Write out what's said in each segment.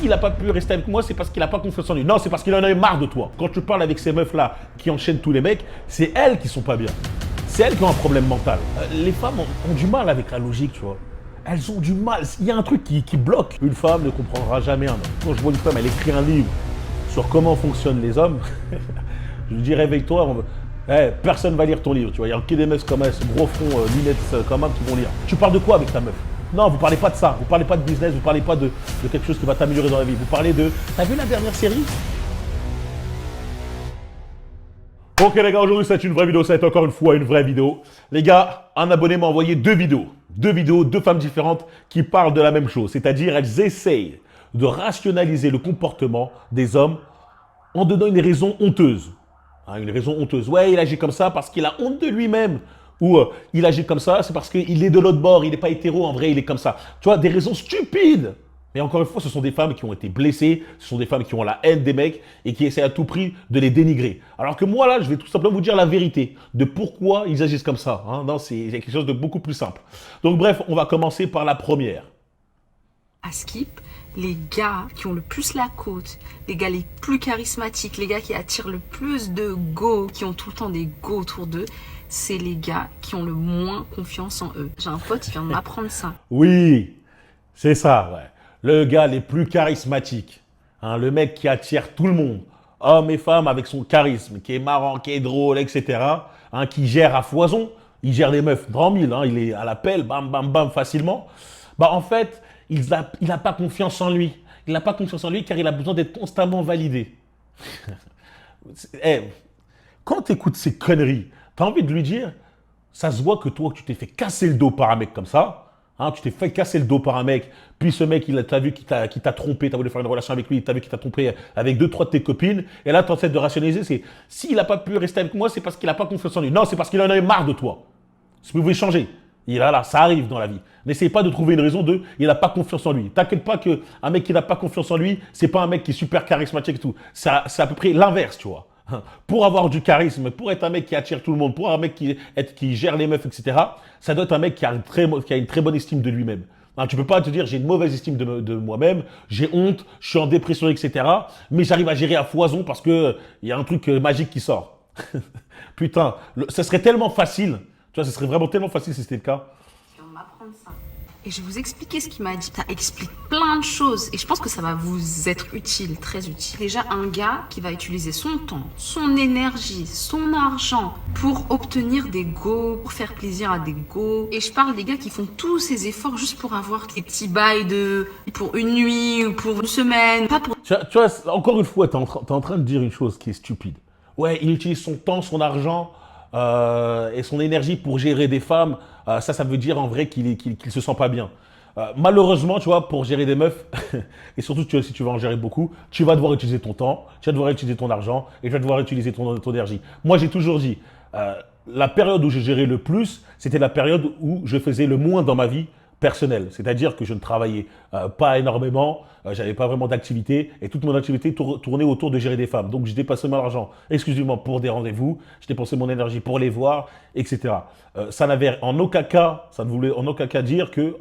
s'il n'a pas pu rester avec moi, c'est parce qu'il n'a pas confiance en lui. Non, c'est parce qu'il en a eu marre de toi. Quand tu parles avec ces meufs-là qui enchaînent tous les mecs, c'est elles qui sont pas bien. C'est elles qui ont un problème mental. Les femmes ont du mal avec la logique, tu vois. Elles ont du mal. Il y a un truc qui bloque. Une femme ne comprendra jamais un homme. Quand je vois une femme, elle écrit un livre sur comment fonctionnent les hommes, je lui dis réveille-toi. Personne va lire ton livre, tu vois. Il y a que des meufs comme elle, ce gros front, lunettes comme qui vont lire. Tu parles de quoi avec ta meuf? Non, vous parlez pas de ça. Vous parlez pas de business, vous parlez pas de quelque chose qui va t'améliorer dans la vie. Vous parlez de... T'as vu la dernière série? Ok les gars, aujourd'hui c'est une vraie vidéo, ça va être encore une fois une vraie vidéo. Les gars, un abonné m'a envoyé deux vidéos, deux femmes différentes qui parlent de la même chose. C'est-à-dire elles essayent de rationaliser le comportement des hommes en donnant une raison honteuse. Une raison honteuse. Ouais, il agit comme ça parce qu'il a honte de lui-même. Ou il agit comme ça, c'est parce qu'il est de l'autre bord, il n'est pas hétéro, en vrai, il est comme ça. Tu vois, des raisons stupides. Mais encore une fois, ce sont des femmes qui ont été blessées, ce sont des femmes qui ont la haine des mecs et qui essaient à tout prix de les dénigrer. Alors que moi, là, je vais tout simplement vous dire la vérité de pourquoi ils agissent comme ça. Non, c'est quelque chose de beaucoup plus simple. Donc bref, on va commencer par la première. À Skip, les gars qui ont le plus la côte, les gars les plus charismatiques, les gars qui attirent le plus de go, qui ont tout le temps des go autour d'eux, c'est les gars qui ont le moins confiance en eux. J'ai un pote qui vient de m'apprendre ça. Oui, c'est ça, ouais. Le gars les plus charismatiques, le mec qui attire tout le monde, hommes et femmes avec son charisme, qui est marrant, qui est drôle, etc., qui gère à foison, il gère les meufs grand mille, il est à l'appel, bam, bam, bam, facilement. En fait, il n'a pas confiance en lui. Il n'a pas confiance en lui car il a besoin d'être constamment validé. Quand tu écoutes ces conneries, tu as envie de lui dire, ça se voit que toi, tu t'es fait casser le dos par un mec comme ça. Tu t'es fait casser le dos par un mec, puis ce mec, t'as vu qu'il t'a trompé, t'as voulu faire une relation avec lui, t'as vu qu'il t'a trompé avec 2-3 de tes copines, et là, tu essaies de rationaliser, c'est s'il n'a pas pu rester avec moi, c'est parce qu'il n'a pas confiance en lui. Non, c'est parce qu'il en a eu marre de toi. Si vous pouvez changer. Et là, ça arrive dans la vie. N'essayez pas de trouver une raison de il n'a pas confiance en lui. T'inquiète pas qu'un mec qui n'a pas confiance en lui, c'est pas un mec qui est super charismatique et tout. C'est à peu près l'inverse, tu vois. Pour avoir du charisme, pour être un mec qui attire tout le monde, pour un mec qui gère les meufs, etc., ça doit être un mec qui a une très bonne estime de lui-même. Tu peux pas te dire j'ai une mauvaise estime de moi-même, j'ai honte, je suis en dépression, etc., mais j'arrive à gérer à foison parce que il y a un truc magique qui sort. Putain, ça serait tellement facile. Tu vois, ce serait vraiment tellement facile si c'était le cas. On va m'apprendre ça. Et je vais vous expliquer ce qu'il m'a dit. Ça explique plein de choses et je pense que ça va vous être utile, très utile. Déjà, un gars qui va utiliser son temps, son énergie, son argent pour obtenir des go, pour faire plaisir à des go. Et je parle des gars qui font tous ces efforts juste pour avoir des petits bails pour une nuit ou pour une semaine. Pas pour... Tu vois, encore une fois, t'es en train de dire une chose qui est stupide. Ouais, il utilise son temps, son argent et son énergie pour gérer des femmes. Ça veut dire en vrai qu'il se sent pas bien. Malheureusement, tu vois, pour gérer des meufs, et surtout si tu vas en gérer beaucoup, tu vas devoir utiliser ton temps, tu vas devoir utiliser ton argent et tu vas devoir utiliser ton énergie. Moi, j'ai toujours dit, la période où je gérais le plus, c'était la période où je faisais le moins dans ma vie personnelle. C'est-à-dire que je ne travaillais pas énormément, j'avais pas vraiment d'activité et toute mon activité tournait autour de gérer des femmes. Donc, je dépensais mon argent exclusivement pour des rendez-vous, je dépensais mon énergie pour les voir, etc. Ça n'avait en aucun cas, ça ne voulait en aucun cas dire que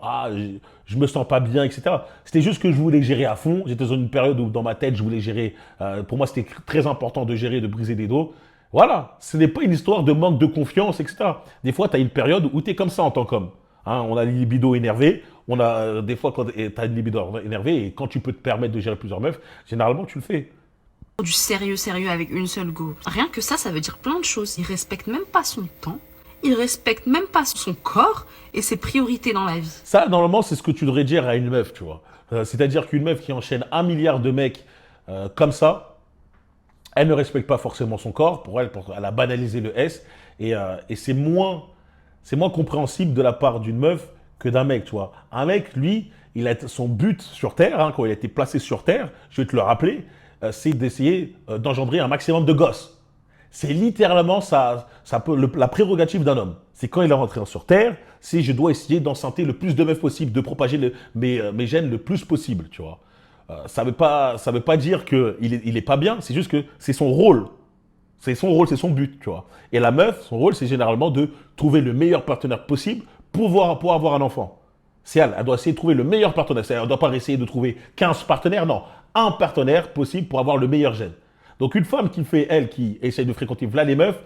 je me sens pas bien, etc. C'était juste que je voulais gérer à fond. J'étais dans une période où dans ma tête, je voulais gérer. Pour moi, c'était très important de gérer, de briser des dos. Voilà, ce n'est pas une histoire de manque de confiance, etc. Des fois, tu as une période où tu es comme ça en tant qu'homme. On a une libido énervée, on a des fois quand tu as une libido énervée et quand tu peux te permettre de gérer plusieurs meufs, généralement tu le fais. Du sérieux avec une seule go. Rien que ça veut dire plein de choses. Il respecte même pas son temps, il respecte même pas son corps et ses priorités dans la vie. Ça, normalement, c'est ce que tu devrais dire à une meuf, tu vois. C'est-à-dire qu'une meuf qui enchaîne 1 milliard de mecs comme ça, elle ne respecte pas forcément son corps. Pour elle, elle a banalisé le S et c'est moins compréhensible de la part d'une meuf que d'un mec, tu vois. Un mec, lui, il a son but sur Terre, quand il a été placé sur Terre, je vais te le rappeler, c'est d'essayer d'engendrer un maximum de gosses. C'est littéralement la prérogative d'un homme. C'est quand il est rentré sur Terre, c'est je dois essayer d'enceinte le plus de meufs possible, de propager mes gènes le plus possible, tu vois. Ça veut pas dire qu'il est pas bien, c'est juste que c'est son rôle. C'est son rôle, c'est son but, tu vois. Et la meuf, son rôle, c'est généralement de trouver le meilleur partenaire possible pour avoir un enfant. C'est elle. Elle doit essayer de trouver le meilleur partenaire. Elle ne doit pas essayer de trouver 15 partenaires, non. Un partenaire possible pour avoir le meilleur gène. Donc une femme qui fait, elle, qui essaye de fréquenter v'là les meufs,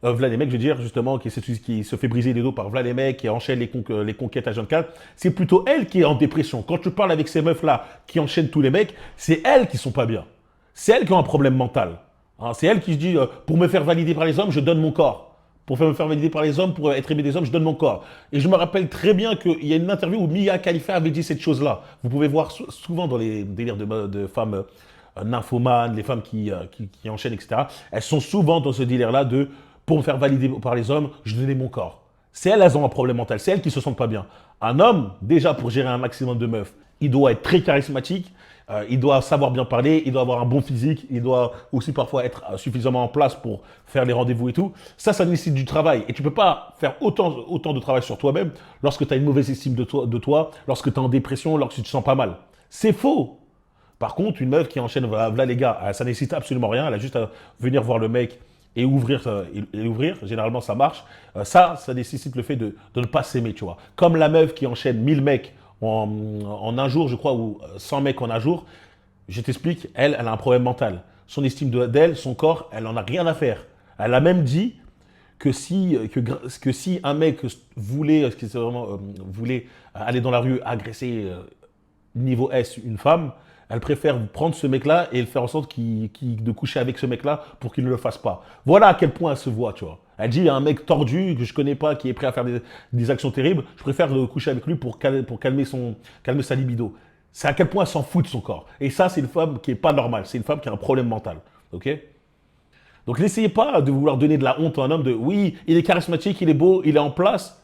v'là les mecs, je veux dire, justement, qui se fait briser les dos par v'là les mecs, qui enchaîne les conquêtes à 24, c'est plutôt elle qui est en dépression. Quand tu parles avec ces meufs-là qui enchaînent tous les mecs, c'est elles qui sont pas bien. C'est elles qui ont un problème mental. Hein, c'est elles qui se disent, pour me faire valider par les hommes, je donne mon corps. Pour me faire valider par les hommes, pour être aimé des hommes, je donne mon corps. Et je me rappelle très bien qu'il y a une interview où Mia Khalifa avait dit cette chose-là. Vous pouvez voir souvent dans les délires de femmes nymphomanes, les femmes qui enchaînent, etc. Elles sont souvent dans ce délire-là de pour me faire valider par les hommes, je donnais mon corps. C'est elles ont un problème mental. C'est elles qui se sentent pas bien. Un homme, déjà pour gérer un maximum de meufs, il doit être très charismatique. Il doit savoir bien parler, il doit avoir un bon physique, il doit aussi parfois être suffisamment en place pour faire les rendez-vous et tout. Ça nécessite du travail. Et tu peux pas faire autant de travail sur toi-même lorsque tu as une mauvaise estime de toi, lorsque tu es en dépression, lorsque tu te sens pas mal. C'est faux. Par contre, une meuf qui enchaîne, voilà les gars, ça nécessite absolument rien. Elle a juste à venir voir le mec et ouvrir. Généralement, ça marche. Ça nécessite le fait de ne pas s'aimer, tu vois. Comme la meuf qui enchaîne 1000 mecs en un jour, je crois, ou 100 mecs en un jour, je t'explique, elle a un problème mental. Son estime d'elle, son corps, elle en a rien à faire. Elle a même dit que si un mec voulait aller dans la rue agresser niveau S une femme, elle préfère prendre ce mec-là et faire en sorte de coucher avec ce mec-là pour qu'il ne le fasse pas. Voilà à quel point elle se voit, tu vois. Elle dit, il y a un mec tordu que je connais pas, qui est prêt à faire des actions terribles, je préfère coucher avec lui pour calmer sa libido. C'est à quel point elle s'en fout de son corps. Et ça, c'est une femme qui est pas normale. C'est une femme qui a un problème mental. Ok ? Donc n'essayez pas de vouloir donner de la honte à un homme de, oui, il est charismatique, il est beau, il est en place,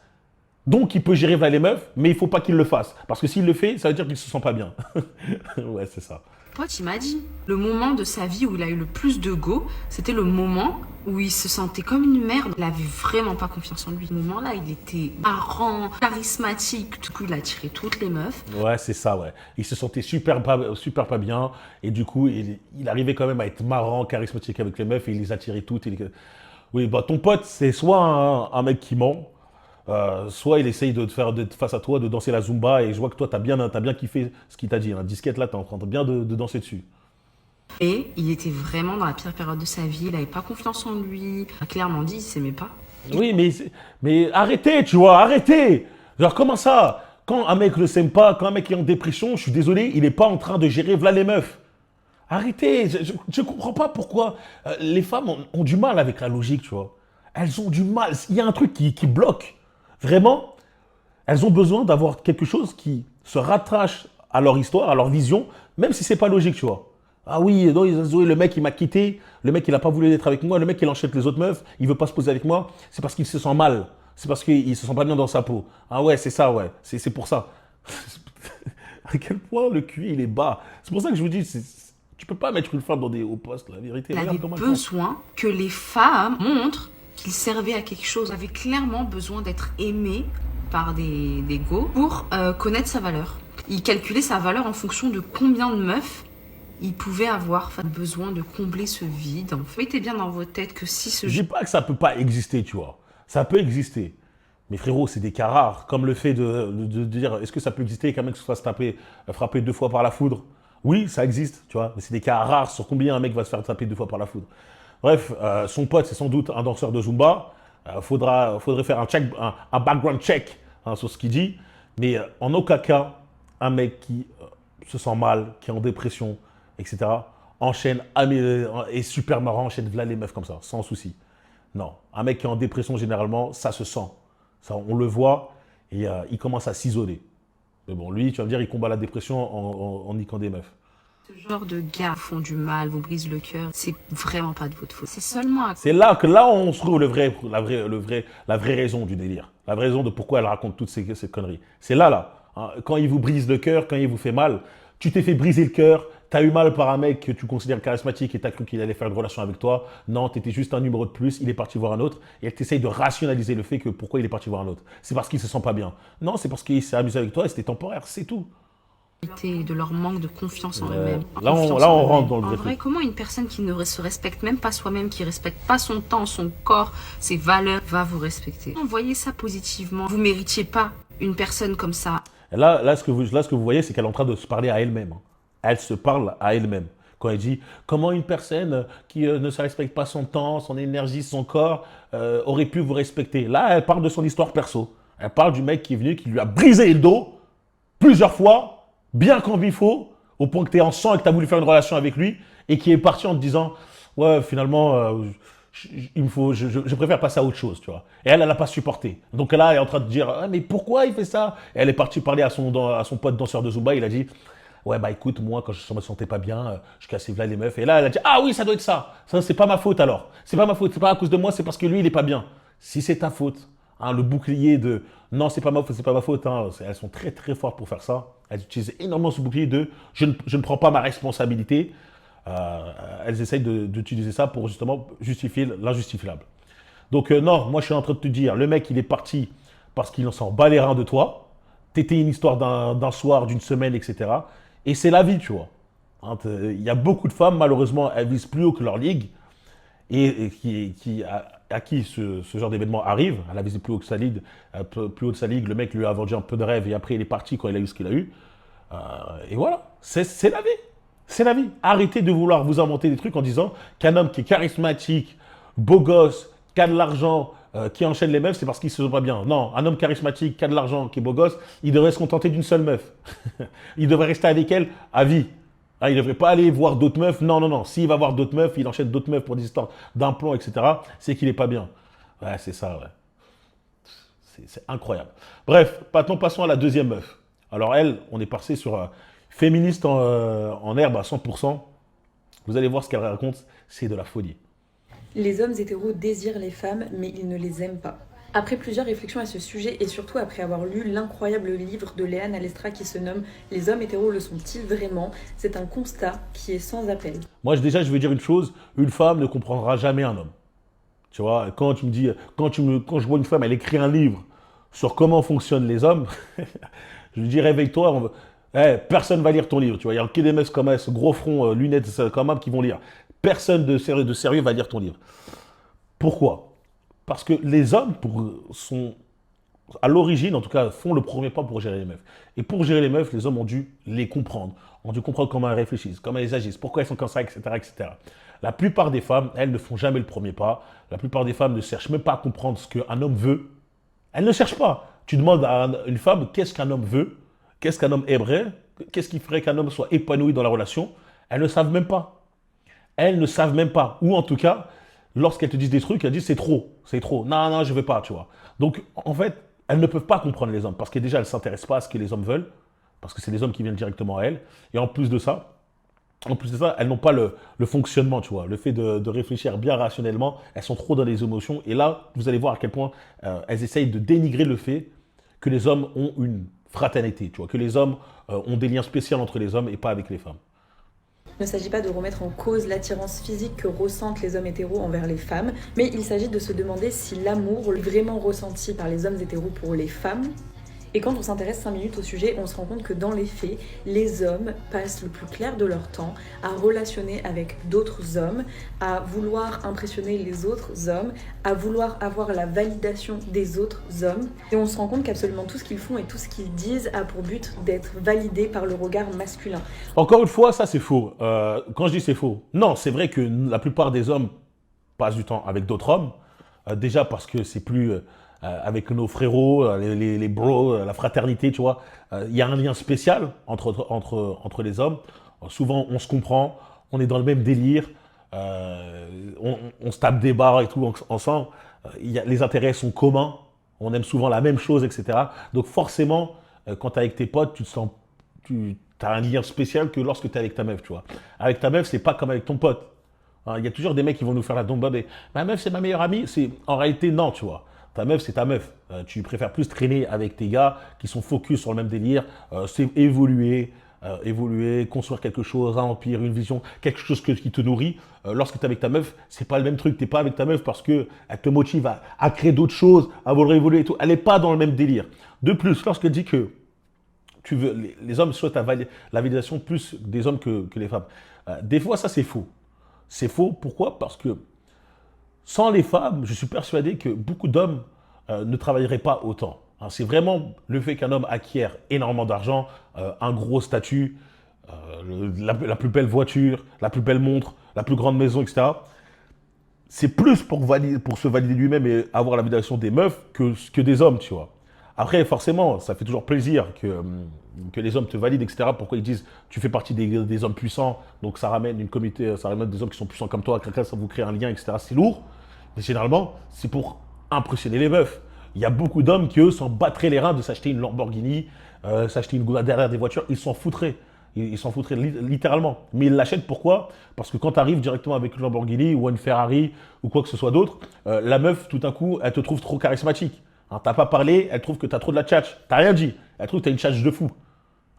donc il peut gérer les meufs, mais il faut pas qu'il le fasse. Parce que s'il le fait, ça veut dire qu'il se sent pas bien. Ouais, c'est ça. Pote, il m'a dit, le moment de sa vie où il a eu le plus de go, c'était le moment où il se sentait comme une merde. Il avait vraiment pas confiance en lui. Ce moment-là, il était marrant, charismatique. Du coup, il a attiré toutes les meufs. Ouais, c'est ça, ouais. Il se sentait super pas bien. Et du coup, il arrivait quand même à être marrant, charismatique avec les meufs et il les attirait toutes. Oui, bah ton pote, c'est soit un mec qui ment, soit il essaye de te faire face à toi, de danser la Zumba, et je vois que toi, t'as bien kiffé ce qu'il t'a dit. Hein. Disquette, là, t'es en train de bien de danser dessus. Et il était vraiment dans la pire période de sa vie, il n'avait pas confiance en lui. Il a clairement dit, il s'aimait pas. Oui, mais arrêtez, tu vois, arrêtez. Genre, comment ça? Quand un mec ne s'aime pas, quand un mec est en dépression, je suis désolé, il n'est pas en train de gérer v'là les meufs. Arrêtez, je ne comprends pas pourquoi les femmes ont du mal avec la logique, tu vois. Elles ont du mal, il y a un truc qui bloque. Vraiment, elles ont besoin d'avoir quelque chose qui se rattache à leur histoire, à leur vision, même si c'est pas logique, tu vois. Ah oui, non, le mec il m'a quitté, le mec il n'a pas voulu être avec moi, le mec il enchaîne les autres meufs, il veut pas se poser avec moi, c'est parce qu'il se sent mal, c'est parce qu'il se sent pas bien dans sa peau. Ah ouais, c'est ça, ouais, c'est pour ça. À quel point le QI il est bas. C'est pour ça que je vous dis, tu peux pas mettre une femme dans des hauts postes, la vérité. Il avait besoin que les femmes montrent qu'il servait à quelque chose. Il avait clairement besoin d'être aimé par des go pour connaître sa valeur. Il calculait sa valeur en fonction de combien de meufs il pouvait avoir besoin de combler ce vide. En fait, mettez bien dans votre tête que si ce... Je dis pas que ça peut pas exister, tu vois. Ça peut exister. Mais frérot, c'est des cas rares. Comme le fait de dire, est-ce que ça peut exister qu'un mec se fasse frapper 2 fois par la foudre? Oui, ça existe, tu vois. Mais c'est des cas rares. Sur combien un mec va se faire taper 2 fois par la foudre? Bref, son pote, c'est sans doute un danseur de Zumba. Faudrait faire un background check sur ce qu'il dit. Mais en aucun cas, un mec qui se sent mal, qui est en dépression, etc., enchaîne, est super marrant, enchaîne là les meufs comme ça, sans souci. Non, un mec qui est en dépression, généralement, ça se sent. Ça, on le voit et il commence à s'isoler. Mais bon, lui, tu vas me dire, il combat la dépression en niquant des meufs. Ce genre de gars font du mal, vous brisent le cœur, c'est vraiment pas de votre faute. C'est seulement... C'est là on se trouve la vraie raison du délire. La vraie raison de pourquoi elle raconte toutes ces conneries. C'est là. Hein. Quand il vous brise le cœur, quand il vous fait mal, tu t'es fait briser le cœur, t'as eu mal par un mec que tu considères charismatique et t'as cru qu'il allait faire une relation avec toi. Non, t'étais juste un numéro de plus, il est parti voir un autre. Et elle t'essaye de rationaliser le fait que pourquoi il est parti voir un autre. C'est parce qu'il se sent pas bien. Non, c'est parce qu'il s'est amusé avec toi et c'était temporaire, c'est tout. De leur manque de confiance en eux-mêmes. Là, on rentre dans le vrai truc. Comment une personne qui ne se respecte même pas soi-même, qui respecte pas son temps, son corps, ses valeurs, va vous respecter? Voyez ça positivement. Vous méritiez pas une personne comme ça. Là, ce que vous voyez, c'est qu'elle est en train de se parler à elle-même, hein. Elle se parle à elle-même. Quand elle dit comment une personne qui ne se respecte pas son temps, son énergie, son corps, aurait pu vous respecter. Là, elle parle de son histoire perso. Elle parle du mec qui est venu, qui lui a brisé le dos plusieurs fois, bien comme il faut, au point que tu es en sang et que tu as voulu faire une relation avec lui, et qui est parti en te disant ouais, finalement, il me faut, je préfère passer à autre chose, tu vois. Et elle n'a pas supporté. Donc là, elle est en train de dire ah, mais pourquoi il fait ça? Et elle est partie parler à son pote danseur de Zumba. Il a dit ouais, bah écoute, moi, quand je me sentais pas bien, je cassais là les meufs. Et là, elle a dit ah oui, ça doit être ça. Ça, c'est pas ma faute alors. C'est pas ma faute. C'est pas à cause de moi, c'est parce que lui, il est pas bien. Si c'est ta faute, hein, le bouclier de non, c'est pas ma faute, c'est pas ma faute. Hein, elles sont très très fortes pour faire ça. Elles utilisent énormément ce bouclier de je ne prends pas ma responsabilité. Elles essayent d'utiliser ça pour justement justifier l'injustifiable. Donc non, moi je suis en train de te dire, le mec il est parti parce qu'il en s'en bat les reins de toi. T'étais une histoire d'un soir, d'une semaine, etc. Et c'est la vie, tu vois. Hein, il y a beaucoup de femmes, malheureusement, elles visent plus haut que leur ligue. Et à qui ce genre d'événement arrive, elle a visé plus haut que sa ligue, plus haut de sa ligue, le mec lui a vendu un peu de rêve et après il est parti quand il a eu ce qu'il a eu. Et voilà, c'est la vie. C'est la vie. Arrêtez de vouloir vous inventer des trucs en disant qu'un homme qui est charismatique, beau gosse, qui a de l'argent, qui enchaîne les meufs, c'est parce qu'il se sent pas bien. Non, un homme charismatique, qui a de l'argent, qui est beau gosse, il devrait se contenter d'une seule meuf. Il devrait rester avec elle à vie. Ah, il ne devrait pas aller voir d'autres meufs. Non, non, non. S'il va voir d'autres meufs, il enchaîne d'autres meufs pour des histoires d'implants, etc. C'est qu'il n'est pas bien. Ouais, c'est ça, ouais. C'est incroyable. Bref, maintenant passons à la deuxième meuf. Alors elle, on est passé sur féministe en herbe à 100%. Vous allez voir ce qu'elle raconte, c'est de la folie. Les hommes hétéros désirent les femmes, mais ils ne les aiment pas. Après plusieurs réflexions à ce sujet, et surtout après avoir lu l'incroyable livre de Léane Alestra qui se nomme « Les hommes hétéros le sont-ils vraiment ?», c'est un constat qui est sans appel. Moi, déjà, je veux dire une chose, une femme ne comprendra jamais un homme. Tu vois, quand tu me dis, quand je vois une femme, elle écrit un livre sur comment fonctionnent les hommes, je lui dis réveille-toi, personne ne va lire ton livre. Tu vois, il y a que des mecs comme ce gros front, lunettes comme ça qui vont lire. Personne de sérieux va lire ton livre. Pourquoi? Parce que les hommes sont, à l'origine, en tout cas, font le premier pas pour gérer les meufs. Et pour gérer les meufs, les hommes ont dû les comprendre, ont dû comprendre comment elles réfléchissent, comment elles agissent, pourquoi elles sont comme ça, etc., etc. La plupart des femmes, elles ne font jamais le premier pas. La plupart des femmes ne cherchent même pas à comprendre ce qu'un homme veut. Elles ne cherchent pas. Tu demandes à une femme qu'est-ce qu'un homme veut, qu'est-ce qu'un homme aimerait, qu'est-ce qui ferait qu'un homme soit épanoui dans la relation. Elles ne savent même pas. Elles ne savent même pas. Ou en tout cas, lorsqu'elles te disent des trucs, elles disent c'est trop, c'est trop. Non, non, je ne veux pas, tu vois. Donc, en fait, elles ne peuvent pas comprendre les hommes parce que déjà, elles ne s'intéressent pas à ce que les hommes veulent, parce que c'est les hommes qui viennent directement à elles. Et en plus de ça, elles n'ont pas le fonctionnement, tu vois, le fait de réfléchir bien rationnellement. Elles sont trop dans les émotions. Et là, vous allez voir à quel point elles essayent de dénigrer le fait que les hommes ont une fraternité, tu vois, que les hommes ont des liens spéciaux entre les hommes et pas avec les femmes. Il ne s'agit pas de remettre en cause l'attirance physique que ressentent les hommes hétéros envers les femmes, mais il s'agit de se demander si l'amour vraiment ressenti par les hommes hétéros pour les femmes. Et quand on s'intéresse 5 minutes au sujet, on se rend compte que dans les faits, les hommes passent le plus clair de leur temps à relationner avec d'autres hommes, à vouloir impressionner les autres hommes, à vouloir avoir la validation des autres hommes. Et on se rend compte qu'absolument tout ce qu'ils font et tout ce qu'ils disent a pour but d'être validé par le regard masculin. Encore une fois, ça c'est faux. Quand je dis c'est faux, non, c'est vrai que la plupart des hommes passent du temps avec d'autres hommes. Déjà parce que c'est plus... avec nos frérots, les bros, la fraternité, tu vois. Il y a un lien spécial entre les hommes. Souvent, on se comprend, on est dans le même délire, on se tape des barres et tout ensemble. Les intérêts sont communs, on aime souvent la même chose, etc. Donc forcément, quand tu es avec tes potes, tu as un lien spécial que lorsque tu es avec ta meuf, tu vois. Avec ta meuf, c'est pas comme avec ton pote. Il y a toujours des mecs qui vont nous faire la domba, mais ma meuf, c'est ma meilleure amie. En réalité, non, tu vois. Ta meuf, c'est ta meuf. Tu préfères plus traîner avec tes gars qui sont focus sur le même délire. C'est évoluer, construire quelque chose, un empire, une vision, quelque chose qui te nourrit. Lorsque tu es avec ta meuf, c'est pas le même truc. Tu n'es pas avec ta meuf parce qu'elle te motive à créer d'autres choses, à vouloir évoluer et tout. Elle n'est pas dans le même délire. De plus, lorsqu'elle dit que les hommes souhaitent la validation plus des hommes que les femmes, des fois, ça, c'est faux. C'est faux. Pourquoi? Parce que sans les femmes, je suis persuadé que beaucoup d'hommes ne travailleraient pas autant. Hein, c'est vraiment le fait qu'un homme acquiert énormément d'argent, un gros statut, la plus belle voiture, la plus belle montre, la plus grande maison, etc. C'est plus pour se valider lui-même et avoir la validation des meufs que des hommes, tu vois. Après, forcément, ça fait toujours plaisir que les hommes te valident, etc. Pourquoi ils disent tu fais partie des hommes puissants, donc ça ramène une communauté, ça ramène des hommes qui sont puissants comme toi, ça vous crée un lien, etc. C'est lourd, mais généralement, c'est pour impressionner les meufs. Il y a beaucoup d'hommes qui, eux, s'en battraient les reins de s'acheter une Lamborghini, s'acheter une derrière des voitures, ils s'en foutraient. Ils s'en foutraient littéralement. Mais ils l'achètent pourquoi? Parce que quand tu arrives directement avec une Lamborghini ou une Ferrari ou quoi que ce soit d'autre, la meuf, tout d'un coup, elle te trouve trop charismatique. Hein, t'as pas parlé, elle trouve que tu as trop de la tchatch. T'as rien dit. Elle trouve que tu as une tchatch de fou.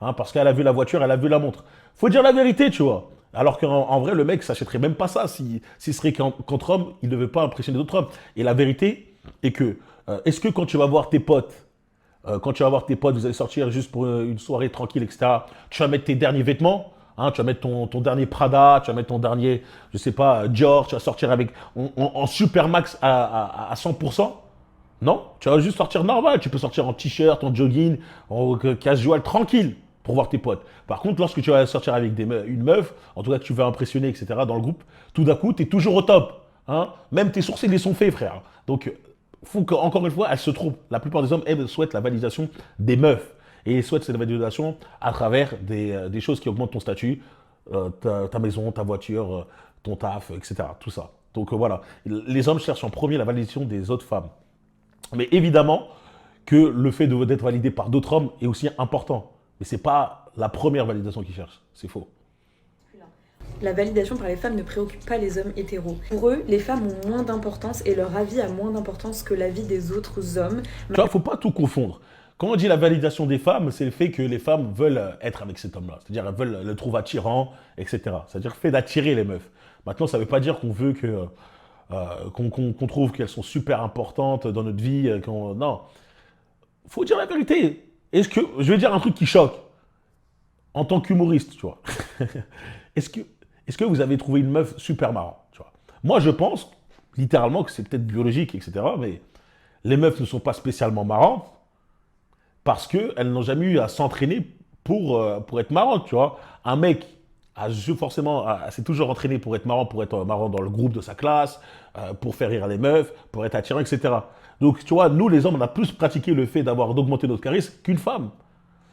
Hein, parce qu'elle a vu la voiture, elle a vu la montre. Faut dire la vérité, tu vois. Alors qu'en vrai, le mec s'achèterait même pas ça. S'il serait qu'entre hommes, il ne veut pas impressionner d'autres hommes. Et la vérité est que, est-ce que quand tu vas voir tes potes, vous allez sortir juste pour une soirée tranquille, etc. Tu vas mettre tes derniers vêtements, hein, tu vas mettre ton dernier Prada, tu vas mettre ton dernier, je sais pas, Dior, tu vas sortir avec en super max à 100%. Non, tu vas juste sortir normal. Tu peux sortir en t-shirt, en jogging, en casual, tranquille pour voir tes potes. Par contre, lorsque tu vas sortir avec une meuf, en tout cas que tu veux impressionner, etc., dans le groupe, tout d'un coup, tu es toujours au top. Hein. Même tes sourcils, ils sont faits, frère. Donc, faut qu'encore une fois, elle se trompe. La plupart des hommes souhaitent la validation des meufs. Et ils souhaitent cette validation à travers des choses qui augmentent ton statut, ta maison, ta voiture, ton taf, etc. Tout ça. Donc voilà. Les hommes cherchent en premier la validation des autres femmes. Mais évidemment que le fait d'être validé par d'autres hommes est aussi important. Mais ce n'est pas la première validation qu'ils cherchent. C'est faux. La validation par les femmes ne préoccupe pas les hommes hétéros. Pour eux, les femmes ont moins d'importance et leur avis a moins d'importance que l'avis des autres hommes. Tu vois, il ne faut pas tout confondre. Quand on dit la validation des femmes, c'est le fait que les femmes veulent être avec cet homme-là. C'est-à-dire, elles veulent le trouver attirant, etc. C'est-à-dire le fait d'attirer les meufs. Maintenant, ça ne veut pas dire qu'on veut qu'on trouve qu'elles sont super importantes dans notre vie. Non. Il faut dire la vérité. Je vais dire un truc qui choque. En tant qu'humoriste, tu vois. Est-ce que vous avez trouvé une meuf super marrante, tu vois? Moi, je pense, littéralement, que c'est peut-être biologique, etc. Mais les meufs ne sont pas spécialement marrantes parce qu'elles n'ont jamais eu à s'entraîner pour être marrantes, tu vois. Un mec s'est toujours entraîné pour être marrant dans le groupe de sa classe, pour faire rire les meufs, pour être attirant, etc. Donc, tu vois, nous, les hommes, on a plus pratiqué le fait d'augmenter notre charisme qu'une femme.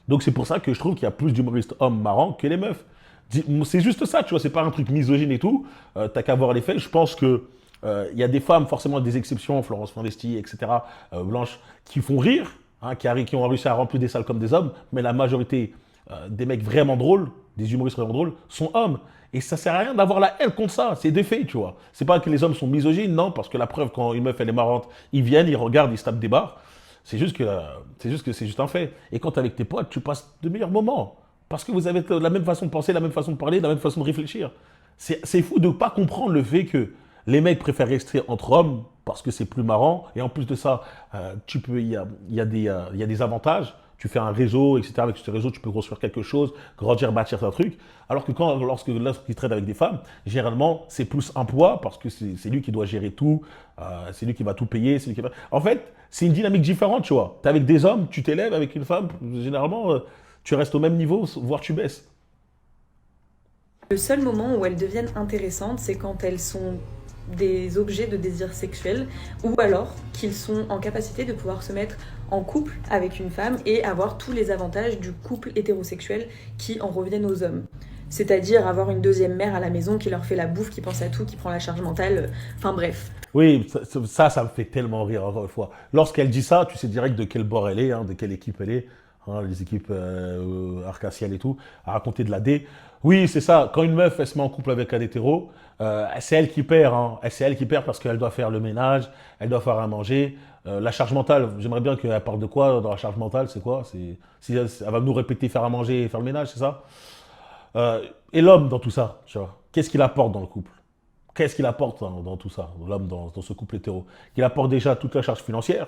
Donc, c'est pour ça que je trouve qu'il y a plus d'humoristes hommes marrants que les meufs. C'est juste ça, tu vois, c'est pas un truc misogyne et tout. T'as qu'à voir les faits. Je pense que il y a des femmes, forcément des exceptions, Florence Foresti, etc., Blanche, qui font rire, hein, qui ont réussi à remplir des salles comme des hommes, mais la majorité des mecs vraiment drôles, des humoristes vraiment drôles, sont hommes. Et ça sert à rien d'avoir la haine contre ça, c'est des faits, tu vois. C'est pas que les hommes sont misogynes, non, parce que la preuve, quand une meuf, elle est marrante, ils viennent, ils regardent, ils se tapent des barres. C'est juste que c'est juste un fait. Et quand t'es avec tes potes, tu passes de meilleurs moments. Parce que vous avez la même façon de penser, la même façon de parler, la même façon de réfléchir. C'est fou de ne pas comprendre le fait que les mecs préfèrent rester entre hommes parce que c'est plus marrant. Et en plus de ça, il y a des avantages. Tu fais un réseau, etc. Avec ce réseau, tu peux construire quelque chose, grandir, bâtir un truc. Alors que lorsqu'il traite avec des femmes, généralement, c'est plus un poids parce que c'est lui qui doit gérer tout, c'est lui qui va tout payer. En fait, c'est une dynamique différente, tu vois. Tu es avec des hommes, tu t'élèves avec une femme, généralement, tu restes au même niveau, voire tu baisses. Le seul moment où elles deviennent intéressantes, c'est quand elles sont des objets de désir sexuel ou alors qu'ils sont en capacité de pouvoir se mettre en couple avec une femme et avoir tous les avantages du couple hétérosexuel qui en reviennent aux hommes. C'est-à-dire avoir une deuxième mère à la maison qui leur fait la bouffe, qui pense à tout, qui prend la charge mentale, enfin bref. Oui, ça me fait tellement rire encore une fois. Lorsqu'elle dit ça, tu sais direct de quel bord elle est, hein, de quelle équipe elle est. Hein, les équipes arc-en-ciel et tout, à raconter de la D. Oui, c'est ça. Quand une meuf, elle se met en couple avec un hétéro, c'est elle qui perd. Hein. C'est elle qui perd parce qu'elle doit faire le ménage, elle doit faire à manger. La charge mentale, j'aimerais bien qu'elle parle de quoi dans la charge mentale, c'est quoi? Si elle va nous répéter faire à manger et faire le ménage, c'est ça? Et l'homme dans tout ça, tu vois, qu'est-ce qu'il apporte dans le couple? Qu'est-ce qu'il apporte dans tout ça, l'homme dans ce couple hétéro? Il apporte déjà toute la charge financière,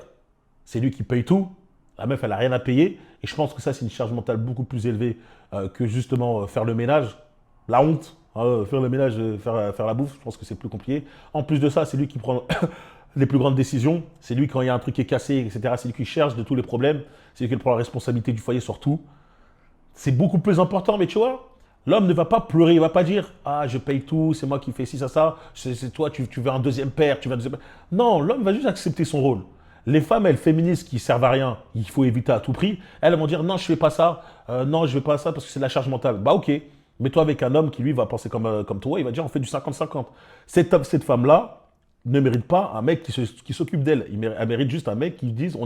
c'est lui qui paye tout. La meuf, elle n'a rien à payer. Et je pense que ça, c'est une charge mentale beaucoup plus élevée que justement faire le ménage. La honte, hein, faire le ménage, faire la bouffe, je pense que c'est plus compliqué. En plus de ça, c'est lui qui prend les plus grandes décisions. C'est lui quand il y a un truc qui est cassé, etc. C'est lui qui cherche de tous les problèmes. C'est lui qui prend la responsabilité du foyer sur tout. C'est beaucoup plus important, mais tu vois, l'homme ne va pas pleurer, il ne va pas dire « Ah, je paye tout, c'est moi qui fais ci, ça. C'est toi, tu veux un deuxième père, tu veux un deuxième père. » Non, l'homme va juste accepter son rôle. Les femmes, elles, féministes qui servent à rien, il faut éviter à tout prix, elles vont dire « Non, je ne fais pas ça. Non, je ne fais pas ça parce que c'est de la charge mentale. » Bah ok, mais toi avec un homme qui, lui, va penser comme toi, il va dire « On fait du 50-50. » Cette femme-là ne mérite pas un mec qui s'occupe d'elle. Elle mérite juste un mec qui dise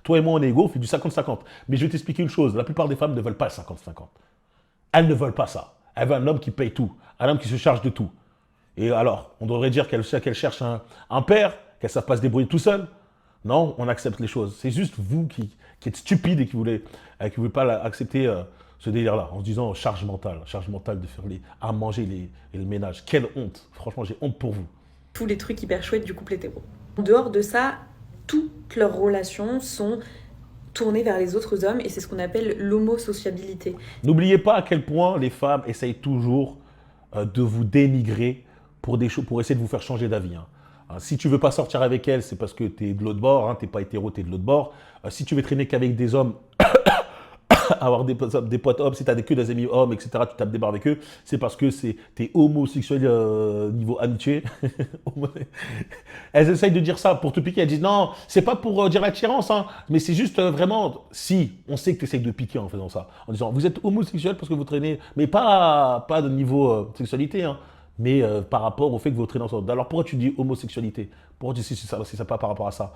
toi et moi, on est égaux, on fait du 50-50. Mais je vais t'expliquer une chose, la plupart des femmes ne veulent pas le 50-50. Elles ne veulent pas ça. Elles veulent un homme qui paye tout, un homme qui se charge de tout. Et alors, on devrait dire qu'elle cherche un père, qu'elle ne savent pas se débrouiller tout seul. Non, on accepte les choses. C'est juste vous qui êtes stupide et qui ne voulez pas accepter ce délire-là, en se disant charge mentale de faire à manger et le ménage. Quelle honte. Franchement, j'ai honte pour vous. Tous les trucs hyper chouettes du couple hétéro. En dehors de ça, toutes leurs relations sont tournées vers les autres hommes et c'est ce qu'on appelle l'homosociabilité. N'oubliez pas à quel point les femmes essayent toujours de vous dénigrer pour essayer de vous faire changer d'avis. Si tu veux pas sortir avec elles, c'est parce que tu es de l'autre bord, tu n'es pas hétéro, tu es de l'autre bord. Si tu veux traîner qu'avec des hommes, avoir des potes hommes, si tu as que des amis hommes, etc., tu tapes des barres avec eux, c'est parce que tu es homosexuel niveau amitié. Elles essayent de dire ça pour te piquer. Elles disent non, c'est pas pour dire l'attirance, mais c'est juste vraiment, si, on sait que tu essayes de piquer en faisant ça. En disant, vous êtes homosexuel parce que vous traînez, mais pas de niveau sexualité, mais par rapport au fait que vous traînez ensemble. Alors pourquoi tu dis homosexualité? Pourquoi tu dis si ça pas par rapport à ça?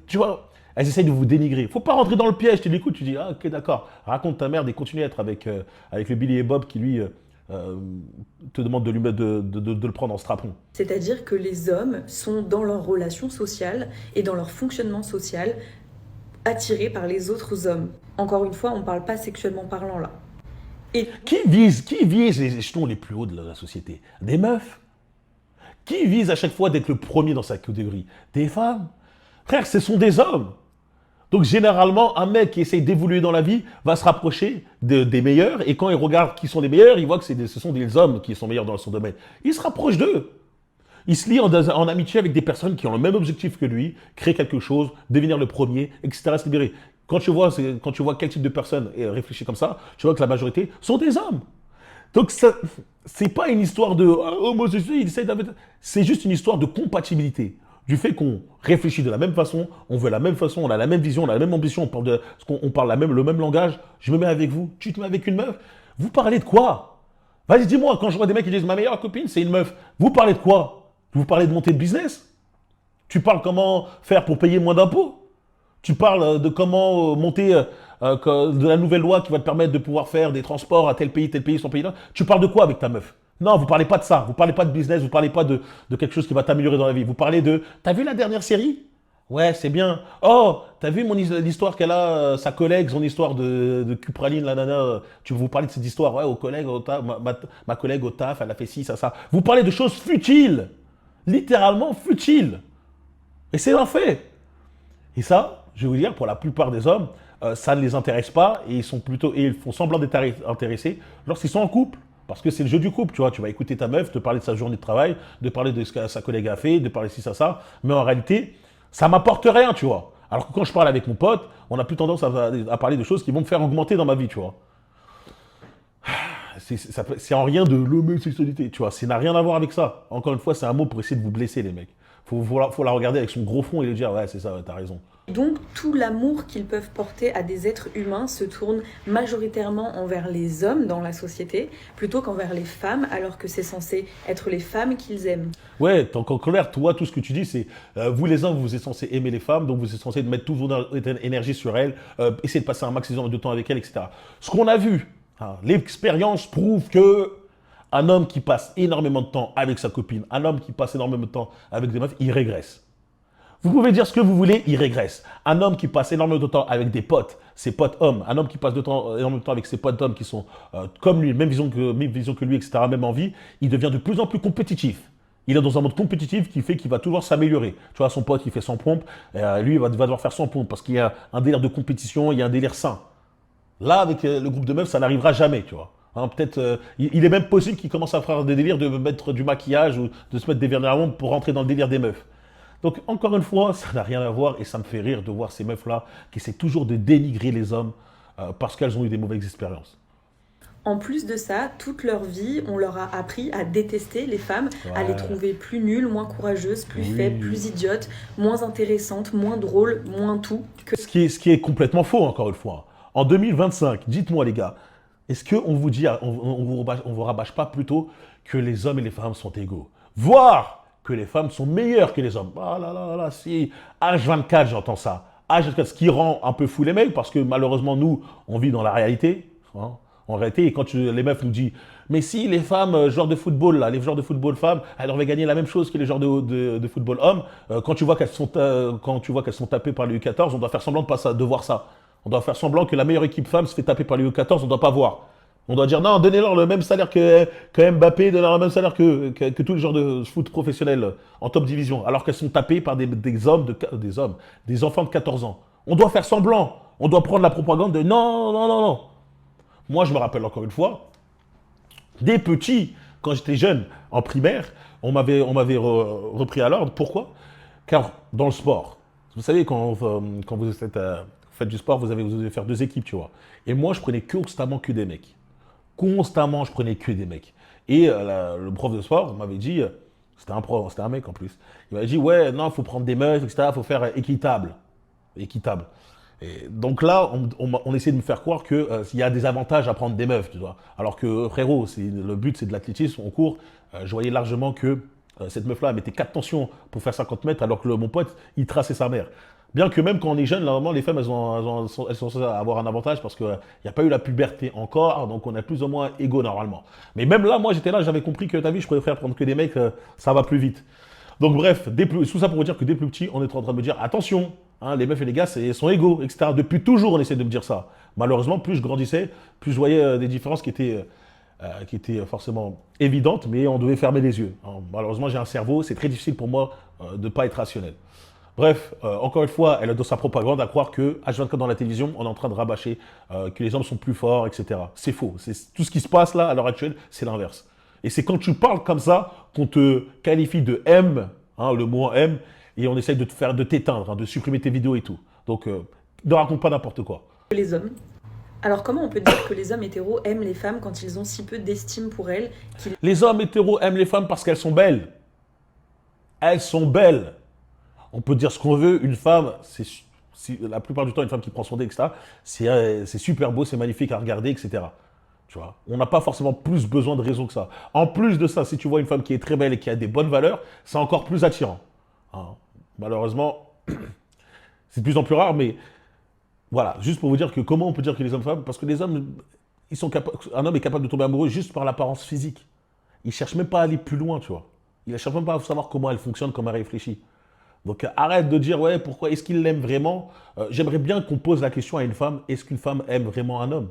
Tu vois, elles essayent de vous dénigrer. Il ne faut pas rentrer dans le piège. Tu l'écoutes, tu dis ah ok d'accord. Raconte ta merde et continue à être avec le Billy et Bob qui lui te demande de le prendre en strapon. C'est-à-dire que les hommes sont dans leur relation sociale et dans leur fonctionnement social attirés par les autres hommes. Encore une fois, on ne parle pas sexuellement parlant là. Et Qui vise les échelons les plus hauts de la société? Des meufs. Qui vise à chaque fois d'être le premier dans sa catégorie? Des femmes. Frère, ce sont des hommes. Donc généralement, un mec qui essaye d'évoluer dans la vie va se rapprocher des meilleurs et quand il regarde qui sont les meilleurs, il voit que ce sont des hommes qui sont meilleurs dans son domaine. Il se rapproche d'eux. Il se lie en amitié avec des personnes qui ont le même objectif que lui, créer quelque chose, devenir le premier, etc. se libérer. Quand tu vois quel type de personnes réfléchir comme ça, tu vois que la majorité sont des hommes. Donc c'est pas une histoire de homosexualité, c'est juste une histoire de compatibilité. Du fait qu'on réfléchit de la même façon, on veut la même façon, on a la même vision, on a la même ambition, on parle le même langage, je me mets avec vous, tu te mets avec une meuf, vous parlez de quoi? Vas-y, dis-moi, quand je vois des mecs qui disent ma meilleure copine, c'est une meuf, vous parlez de quoi? Vous parlez de monter de business? Tu parles comment faire pour payer moins d'impôts? Tu parles de comment monter de la nouvelle loi qui va te permettre de pouvoir faire des transports à tel pays, son pays là. Tu parles de quoi avec ta meuf? Non, vous ne parlez pas de ça. Vous ne parlez pas de business, vous ne parlez pas de quelque chose qui va t'améliorer dans la vie. Vous parlez de « T'as vu la dernière série? Ouais, c'est bien. Oh, t'as vu l'histoire qu'elle a, sa collègue, son histoire de Cupraline, la nana. Tu vous parlez de cette histoire, ouais, ma collègue au taf, elle a fait ci, ça. Vous parlez de choses futiles. Littéralement futiles. Et c'est un fait. Et ça, je vais vous dire, pour la plupart des hommes, ça ne les intéresse pas et ils font semblant d'être intéressés lorsqu'ils sont en couple. Parce que c'est le jeu du couple, tu vois. Tu vas écouter ta meuf, te parler de sa journée de travail, de parler de ce que sa collègue a fait, de parler de ci, ça. Mais en réalité, ça m'apporte rien, tu vois. Alors que quand je parle avec mon pote, on a plus tendance à parler de choses qui vont me faire augmenter dans ma vie, tu vois. C'est en rien de l'homosexualité, tu vois. Ça n'a rien à voir avec ça. Encore une fois, c'est un mot pour essayer de vous blesser, les mecs. Faut la regarder avec son gros front et lui dire, ouais, c'est ça, t'as raison. donc, tout l'amour qu'ils peuvent porter à des êtres humains se tourne majoritairement envers les hommes dans la société, plutôt qu'envers les femmes, alors que c'est censé être les femmes qu'ils aiment. Ouais, t'es encore clair, toi, tout ce que tu dis, c'est vous les hommes, vous êtes censés aimer les femmes, donc vous êtes censés mettre toute votre énergie sur elles, essayer de passer un maximum de temps avec elles, etc. Ce qu'on a vu, l'expérience prouve que un homme qui passe énormément de temps avec sa copine, un homme qui passe énormément de temps avec des meufs, il régresse. Vous pouvez dire ce que vous voulez, il régresse. Un homme qui passe énormément de temps avec des potes, ses potes hommes, un homme qui passe énormément de temps avec ses potes hommes qui sont comme lui, même vision que lui, etc., même envie, il devient de plus en plus compétitif. Il est dans un mode compétitif qui fait qu'il va toujours s'améliorer. Tu vois, son pote, il fait 100 pompes, lui, il va devoir faire 100 pompes parce qu'il y a un délire de compétition, il y a un délire sain. Là, avec le groupe de meufs, ça n'arrivera jamais, tu vois. Peut-être, il est même possible qu'il commence à faire des délires de mettre du maquillage ou de se mettre des vernis à ongles pour rentrer dans le délire des meufs. Donc, encore une fois, ça n'a rien à voir et ça me fait rire de voir ces meufs-là qui essaient toujours de dénigrer les hommes parce qu'elles ont eu des mauvaises expériences. En plus de ça, toute leur vie, on leur a appris à détester les femmes, à les Ouais. trouver plus nulles, moins courageuses, plus Oui. faibles, plus idiotes, moins intéressantes, moins drôles, moins tout. Ce qui est complètement faux, encore une fois. En 2025, dites-moi les gars, est-ce qu'on vous dit, on vous rabâche pas plutôt que les hommes et les femmes sont égaux, voire que les femmes sont meilleures que les hommes? Ah là là là là, si H24 j'entends ça. H24, ce qui rend un peu fou les mecs, parce que malheureusement nous, on vit dans la réalité. Hein. En réalité, et quand les meufs nous disent, mais si les femmes, joueurs de football, là, les joueurs de football femmes, elles devaient gagner la même chose que les joueurs de football hommes, quand tu vois qu'elles sont tapées par les U14, on doit faire semblant de voir ça. On doit faire semblant que la meilleure équipe femme se fait taper par les U14, on ne doit pas voir. On doit dire non, donnez-leur le même salaire que Mbappé, donnez-leur le même salaire que tous les joueurs de foot professionnels en top division, alors qu'elles sont tapées par des enfants de 14 ans. On doit faire semblant. On doit prendre la propagande de non, non, non, non. Moi, je me rappelle encore une fois, des petits, quand j'étais jeune, en primaire, repris à l'ordre. Pourquoi? Car dans le sport, vous savez, quand vous faites du sport, vous devez faire deux équipes, tu vois. Et moi, je prenais constamment que des mecs. Constamment, je prenais que des mecs. Et le prof de sport m'avait dit, c'était un mec en plus, il m'avait dit, ouais, non, il faut prendre des meufs, etc., il faut faire équitable. Équitable. Et donc là, on essaie de me faire croire qu'il y a des avantages à prendre des meufs, tu vois. Alors que frérot, le but c'est de l'athlétisme, on court. Je voyais largement que cette meuf-là mettait 4 tensions pour faire 50 mètres, alors que mon pote, il traçait sa mère. Bien que même quand on est jeune, normalement, les femmes, elles sont censées avoir un avantage parce qu'il n'y a pas eu la puberté encore, donc on est plus ou moins égaux normalement. Mais même là, moi j'étais là, j'avais compris que, t'as vu, je préfère prendre que des mecs, ça va plus vite. Donc bref, tout ça pour vous dire que dès plus petit, on est en train de me dire attention, hein, les meufs et les gars sont égaux, etc. Depuis toujours, on essaie de me dire ça. Malheureusement, plus je grandissais, plus je voyais des différences qui étaient forcément évidentes, mais on devait fermer les yeux. Hein. Malheureusement, j'ai un cerveau, c'est très difficile pour moi de ne pas être rationnel. Bref, encore une fois, elle a dans sa propagande à croire que H24 dans la télévision, on est en train de rabâcher que les hommes sont plus forts, etc. C'est faux. Tout ce qui se passe là, à l'heure actuelle, c'est l'inverse. Et c'est quand tu parles comme ça qu'on te qualifie de M, hein, le mot M, et on essaye de t'éteindre, hein, de supprimer tes vidéos et tout. Donc, ne raconte pas n'importe quoi. Les hommes. Alors comment on peut dire que les hommes hétéros aiment les femmes quand ils ont si peu d'estime pour elles qu'ils... Les hommes hétéros aiment les femmes parce qu'elles sont belles. Elles sont belles. On peut dire ce qu'on veut, une femme, la plupart du temps, une femme qui prend son dé, etc., c'est super beau, c'est magnifique à regarder, etc. Tu vois, on n'a pas forcément plus besoin de raison que ça. En plus de ça, si tu vois une femme qui est très belle et qui a des bonnes valeurs, c'est encore plus attirant. Hein. Malheureusement, c'est de plus en plus rare, mais voilà, juste pour vous dire que comment on peut dire que les hommes-femmes, parce que les hommes, un homme est capable de tomber amoureux juste par l'apparence physique. Il ne cherche même pas à aller plus loin, tu vois. Il ne cherche même pas à savoir comment elle fonctionne, comment elle réfléchit. Donc arrête de dire, ouais, pourquoi, est-ce qu'il l'aime vraiment? J'aimerais bien qu'on pose la question à une femme, est-ce qu'une femme aime vraiment un homme?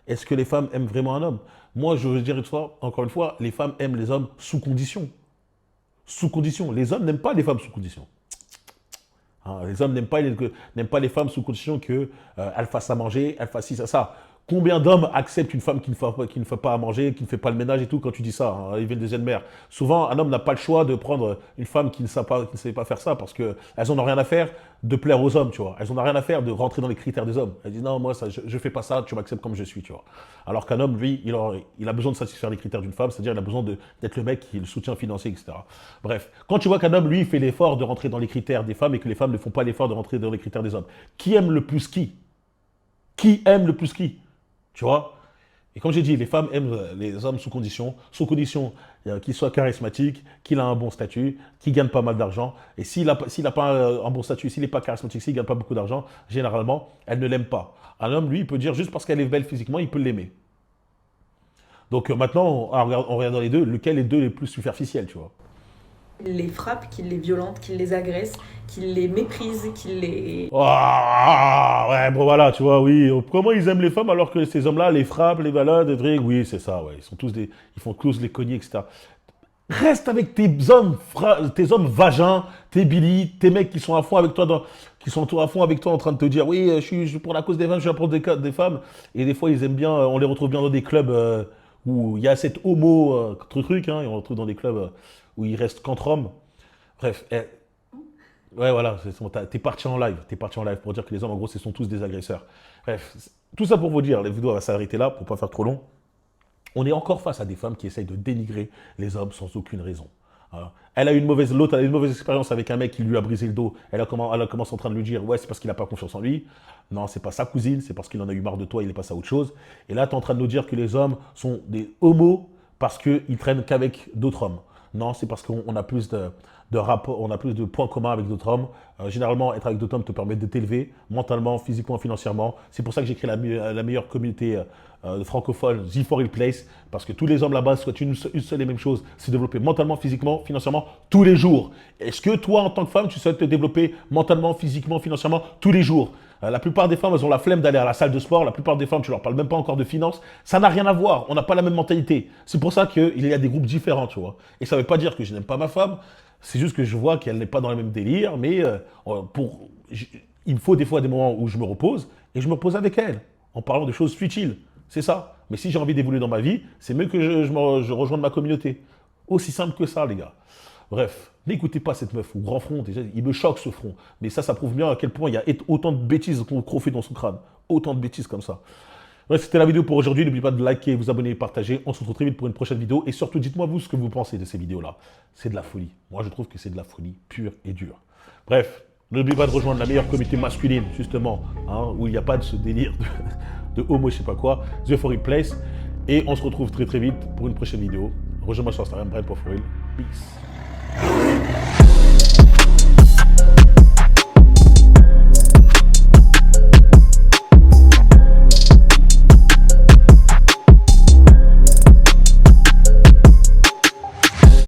Est-ce que les femmes aiment vraiment un homme? Moi, je veux dire encore une fois, les femmes aiment les hommes sous condition. Sous condition. Les hommes n'aiment pas les femmes sous condition. Hein, les hommes n'aiment pas les femmes sous condition qu'elles fassent à manger, elles fassent ci, ça. Combien d'hommes acceptent une femme qui ne fait pas à manger, qui ne fait pas le ménage et tout quand tu dis ça, hein, il vient de deuxième mère. Souvent, un homme n'a pas le choix de prendre une femme qui ne sait pas faire ça parce qu'elles n'en ont rien à faire de plaire aux hommes, tu vois. Elles n'en ont rien à faire de rentrer dans les critères des hommes. Elles disent non, moi, je ne fais pas ça, tu m'acceptes comme je suis, tu vois. Alors qu'un homme, lui, il a besoin de satisfaire les critères d'une femme, c'est-à-dire il a besoin d'être le mec qui est le soutien financier, etc. Bref, quand tu vois qu'un homme, lui, fait l'effort de rentrer dans les critères des femmes et que les femmes ne font pas l'effort de rentrer dans les critères des hommes, qui aime le plus qui? Qui aime le plus qui? Tu vois? Et comme j'ai dit, les femmes aiment les hommes sous condition qu'il soit charismatique, qu'il a un bon statut, qu'il gagne pas mal d'argent. Et s'il n'a pas un bon statut, s'il n'est pas charismatique, s'il ne gagne pas beaucoup d'argent, généralement, elle ne l'aime pas. Un homme, lui, il peut dire juste parce qu'elle est belle physiquement, il peut l'aimer. Donc maintenant, on regarde dans les deux, lequel est deux les plus superficiels, tu vois? Qu'il les frappe, qu'il les violente, qu'il les agresse, qu'il les méprise, qu'il les... Ah, ouais, bon voilà, tu vois, oui. Comment ils aiment les femmes alors que ces hommes-là les frappent, les baladent, des trucs? Oui, c'est ça, ouais. Ils font tous les cogner, etc. Reste avec tes hommes vagins, tes Billy, tes mecs qui sont à fond avec toi, qui sont à fond avec toi en train de te dire oui, je suis pour la cause des femmes, je suis là pour des femmes. Et des fois, ils aiment bien, on les retrouve bien dans des clubs où il y a cette homo truc, hein, et on les retrouve dans des clubs où il reste qu'entre hommes. Bref, Ouais, voilà, t'es parti en live. T'es parti en live pour dire que les hommes, en gros, ce sont tous des agresseurs. Bref, tout ça pour vous dire, la vidéo va s'arrêter là pour pas faire trop long. On est encore face à des femmes qui essayent de dénigrer les hommes sans aucune raison. Voilà. L'autre a eu une mauvaise expérience avec un mec qui lui a brisé le dos. Elle a commencé en train de lui dire, ouais, c'est parce qu'il n'a pas confiance en lui. Non, c'est pas sa cousine, c'est parce qu'il en a eu marre de toi, il est passé à autre chose. Et là, tu es en train de nous dire que les hommes sont des homos parce qu'ils traînent qu'avec d'autres hommes. Non, c'est parce qu'on a plus de rapports, on a plus de points communs avec d'autres hommes. Généralement, être avec d'autres hommes te permet de t'élever mentalement, physiquement, financièrement. C'est pour ça que j'ai créé la meilleure communauté francophone, The For Real Place, parce que tous les hommes là-bas souhaitent une seule et même chose, c'est développer mentalement, physiquement, financièrement, tous les jours. Est-ce que toi, en tant que femme, tu souhaites te développer mentalement, physiquement, financièrement, tous les jours? La plupart des femmes, elles ont la flemme d'aller à la salle de sport. La plupart des femmes, tu leur parles même pas encore de finances. Ça n'a rien à voir. On n'a pas la même mentalité. C'est pour ça qu'il y a des groupes différents, tu vois. Et ça ne veut pas dire que je n'aime pas ma femme. C'est juste que je vois qu'elle n'est pas dans le même délire. Mais il me faut des fois des moments où je me repose. Et je me repose avec elle, en parlant de choses futiles. C'est ça. Mais si j'ai envie d'évoluer dans ma vie, c'est mieux que je rejoigne ma communauté. Aussi simple que ça, les gars. Bref, n'écoutez pas cette meuf au grand front. Déjà, il me choque ce front. Mais ça prouve bien à quel point il y a autant de bêtises qu'on fait dans son crâne. Autant de bêtises comme ça. Bref, c'était la vidéo pour aujourd'hui. N'oubliez pas de liker, vous abonner et partager. On se retrouve très vite pour une prochaine vidéo. Et surtout, dites-moi vous ce que vous pensez de ces vidéos-là. C'est de la folie. Moi, je trouve que c'est de la folie pure et dure. Bref, n'oubliez pas de rejoindre la meilleure communauté masculine, justement, hein, où il n'y a pas de ce délire de homo, je sais pas quoi. The For Real Place. Et on se retrouve très très vite pour une prochaine vidéo. Rejoins-moi sur Instagram, Brian Poforil. Peace.